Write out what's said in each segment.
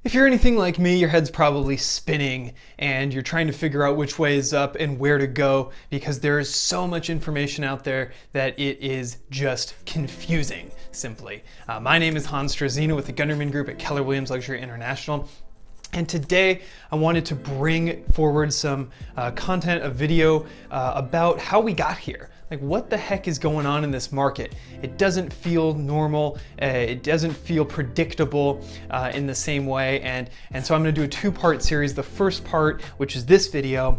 If you're anything like me, your head's probably spinning and you're trying to figure out which way is up and where to go because there is so much information out there that it is just confusing, simply. My name is Struzyna with the Gunderman Group at Keller Williams Luxury International. And today I wanted to bring forward some content, a video about how we got here. Like, what the heck is going on in this market? It doesn't feel normal. It doesn't feel predictable in the same way. And so I'm gonna do a two-part series. The first part, which is this video,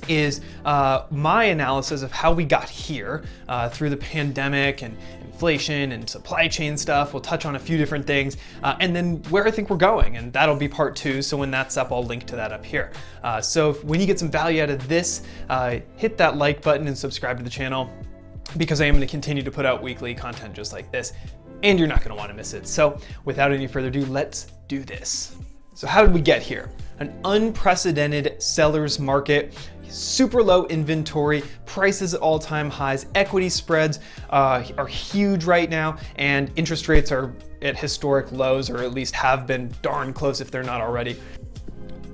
is my analysis of how we got here through the pandemic and inflation and supply chain stuff. We'll touch on a few different things and then where I think we're going, and that'll be part two. So when that's up, I'll link to that up here. So when you get some value out of this, hit that like button and subscribe to the channel because I am going to continue to put out weekly content just like this, and you're not going to want to miss it. So without any further ado, let's do this. So how did we get here? An unprecedented seller's market, super low inventory, prices at all-time highs, equity spreads are huge right now, and interest rates are at historic lows, or at least have been darn close if they're not already.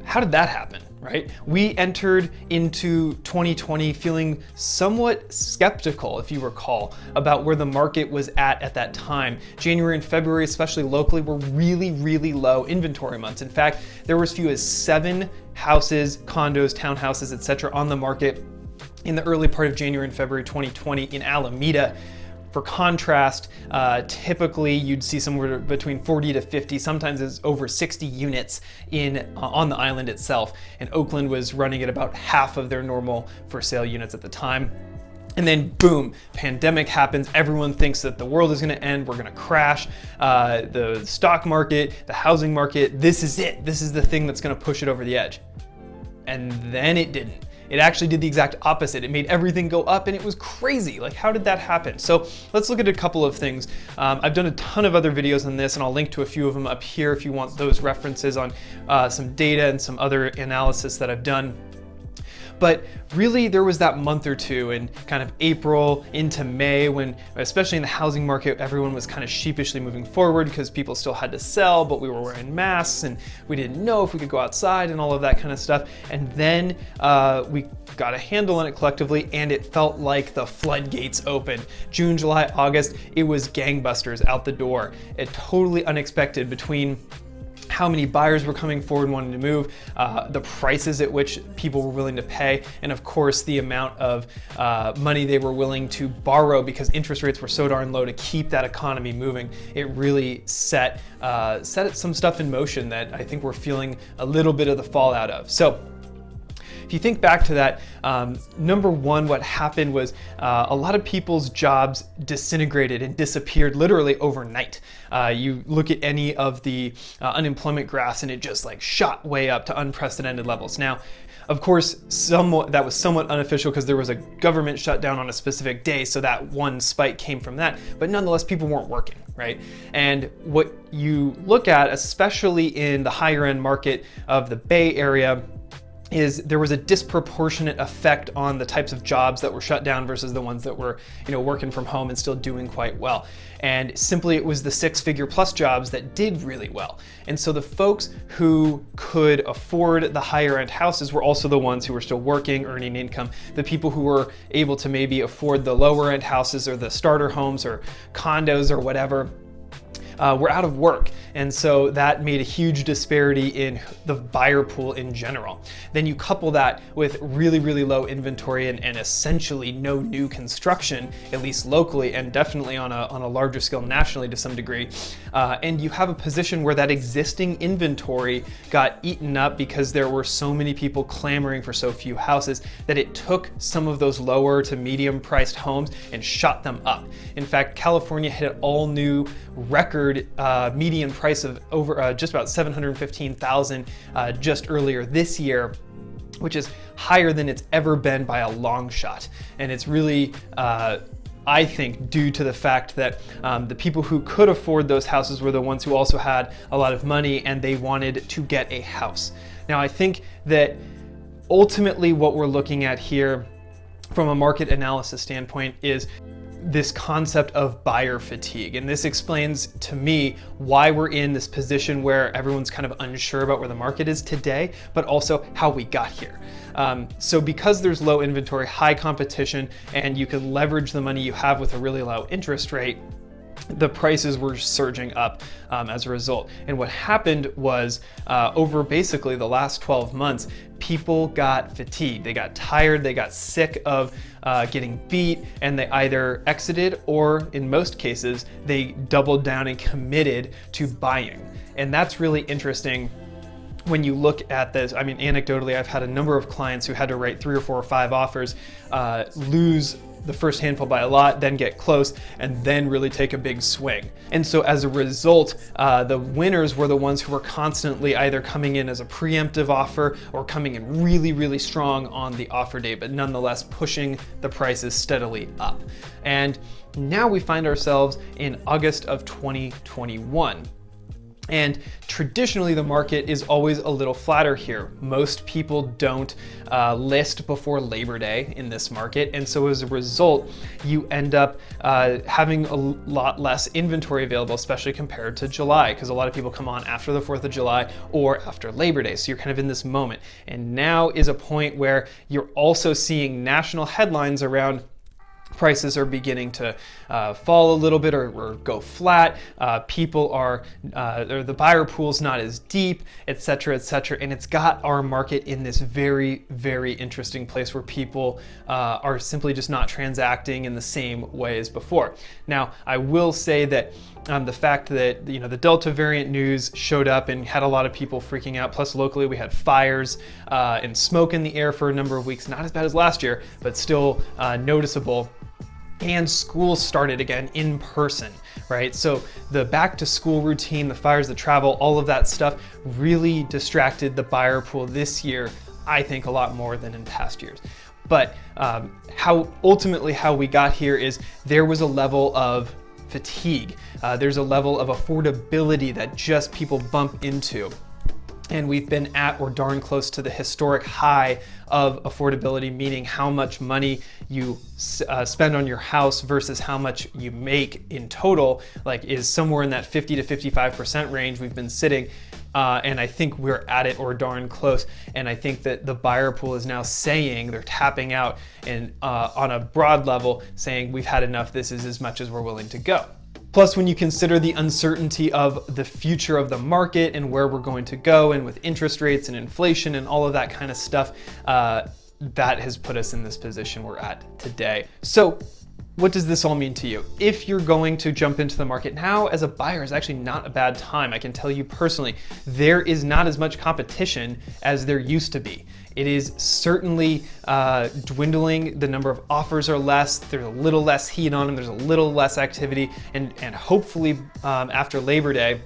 How did that happen, right? We entered into 2020 feeling somewhat skeptical, if you recall, about where the market was at that time. January and February, especially locally, were really, really low inventory months. In fact, there were as few as 7 houses, condos, townhouses, etc. on the market in the early part of January and February 2020 in Alameda. For contrast, typically you'd see somewhere between 40 to 50, sometimes it's over 60 units on the island itself. And Oakland was running at about half of their normal for sale units at the time. And then boom, pandemic happens. Everyone thinks that the world is gonna end, we're gonna crash. The stock market, the housing market, this is it. This is the thing that's gonna push it over the edge. And then it didn't. It actually did the exact opposite. It made everything go up and it was crazy. Like, how did that happen? So let's look at a couple of things. I've done a ton of other videos on this and I'll link to a few of them up here if you want those references on some data and some other analysis that I've done. But really there was that month or two in kind of April into May when, especially in the housing market, everyone was kind of sheepishly moving forward because people still had to sell, but we were wearing masks and we didn't know if we could go outside and all of that kind of stuff. And then we got a handle on it collectively and it felt like the floodgates opened. June, July, August, it was gangbusters out the door. It totally unexpected between how many buyers were coming forward wanting to move, the prices at which people were willing to pay, and of course the amount of money they were willing to borrow because interest rates were so darn low to keep that economy moving. It really set some stuff in motion that I think we're feeling a little bit of the fallout of. So if you think back to that, number one, what happened was a lot of people's jobs disintegrated and disappeared literally overnight. You look at any of the unemployment graphs and it just like shot way up to unprecedented levels. Now, of course, that was somewhat unofficial because there was a government shutdown on a specific day, so that one spike came from that. But nonetheless, people weren't working, right? And what you look at, especially in the higher end market of the Bay Area, is there was a disproportionate effect on the types of jobs that were shut down versus the ones that were, working from home and still doing quite well. And simply it was the 6-figure plus jobs that did really well. And so the folks who could afford the higher end houses were also the ones who were still working, earning income. The people who were able to maybe afford the lower end houses or the starter homes or condos or whatever, were out of work. And so that made a huge disparity in the buyer pool in general. Then you couple that with really, really low inventory and essentially no new construction, at least locally and definitely on a larger scale nationally to some degree. And you have a position where that existing inventory got eaten up because there were so many people clamoring for so few houses that it took some of those lower to medium priced homes and shot them up. In fact, California hit an all new record median price of over just about $715,000 just earlier this year, which is higher than it's ever been by a long shot. And it's really, I think, due to the fact that the people who could afford those houses were the ones who also had a lot of money and they wanted to get a house. Now, I think that ultimately what we're looking at here from a market analysis standpoint is this concept of buyer fatigue. And this explains to me why we're in this position where everyone's kind of unsure about where the market is today, but also how we got here. So because there's low inventory, high competition, and you can leverage the money you have with a really low interest rate, the prices were surging up as a result. And what happened was over basically the last 12 months, people got fatigued. They got tired, they got sick of getting beat, and they either exited or in most cases, they doubled down and committed to buying. And that's really interesting when you look at this. I mean, anecdotally, I've had a number of clients who had to write 3 or 4 or 5 offers, lose the first handful by a lot, then get close, and then really take a big swing. And so as a result, the winners were the ones who were constantly either coming in as a preemptive offer or coming in really, really strong on the offer date, but nonetheless pushing the prices steadily up. And now we find ourselves in August of 2021. And traditionally, the market is always a little flatter here. Most people don't list before Labor Day in this market. And so as a result, you end up having a lot less inventory available, especially compared to July, because a lot of people come on after the 4th of July or after Labor Day. So you're kind of in this moment. And now is a point where you're also seeing national headlines around prices are beginning to fall a little bit or go flat. People are, or the buyer pool's not as deep, et cetera, and it's got our market in this very, very interesting place where people are simply just not transacting in the same way as before. Now, I will say that the fact that the Delta variant news showed up and had a lot of people freaking out, plus locally we had fires and smoke in the air for a number of weeks, not as bad as last year, but still noticeable. And school started again in person, right? So the back to school routine, the fires, the travel, all of that stuff really distracted the buyer pool this year, I think, a lot more than in past years. But how we got here is there was a level of fatigue. There's a level of affordability that just people bump into. And we've been at or darn close to the historic high of affordability, meaning how much money you spend on your house versus how much you make in total, like is somewhere in that 50 to 55% range we've been sitting. And I think we're at it or darn close. And I think that the buyer pool is now saying, they're tapping out and on a broad level saying, we've had enough, this is as much as we're willing to go. Plus, when you consider the uncertainty of the future of the market and where we're going to go, and with interest rates and inflation and all of that kind of stuff, that has put us in this position we're at today. So what does this all mean to you? If you're going to jump into the market now as a buyer is actually not a bad time. I can tell you personally, there is not as much competition as there used to be. It is certainly dwindling. The number of offers are less. There's a little less heat on them. There's a little less activity. And hopefully after Labor Day,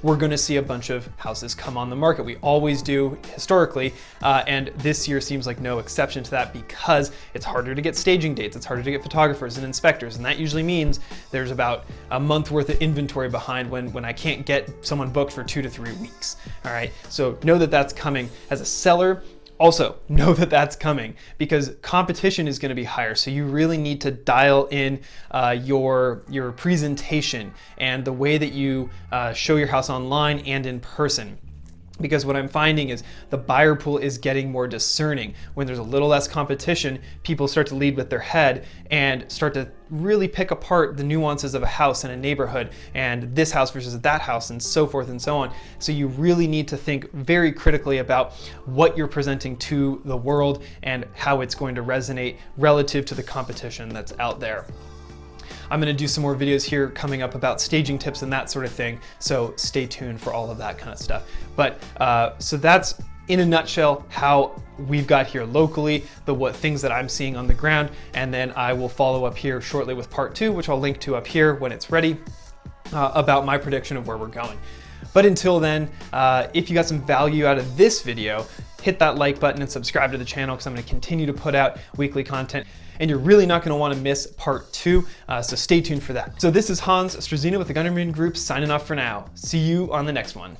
we're going to see a bunch of houses come on the market. We always do historically, and this year seems like no exception to that because it's harder to get staging dates, it's harder to get photographers and inspectors, and that usually means there's about a month worth of inventory behind when I can't get someone booked for 2 to 3 weeks. All right, so know that that's coming. As a seller, also know that that's coming because competition is going to be higher. So you really need to dial in your presentation and the way that you show your house online and in person. Because what I'm finding is the buyer pool is getting more discerning. When there's a little less competition, people start to lead with their head and start to really pick apart the nuances of a house and a neighborhood and this house versus that house and so forth and so on. So you really need to think very critically about what you're presenting to the world and how it's going to resonate relative to the competition that's out there. I'm going to do some more videos here coming up about staging tips and that sort of thing, so stay tuned for all of that kind of stuff. But so that's in a nutshell how we've got here locally, what things that I'm seeing on the ground, and then I will follow up here shortly with part 2, which I'll link to up here when it's ready, about my prediction of where we're going. But until then, if you got some value out of this video, hit that like button and subscribe to the channel because I'm going to continue to put out weekly content. And you're really not going to want to miss part 2, so stay tuned for that. So this is Struzyna with the Gunderman Group signing off for now. See you on the next one.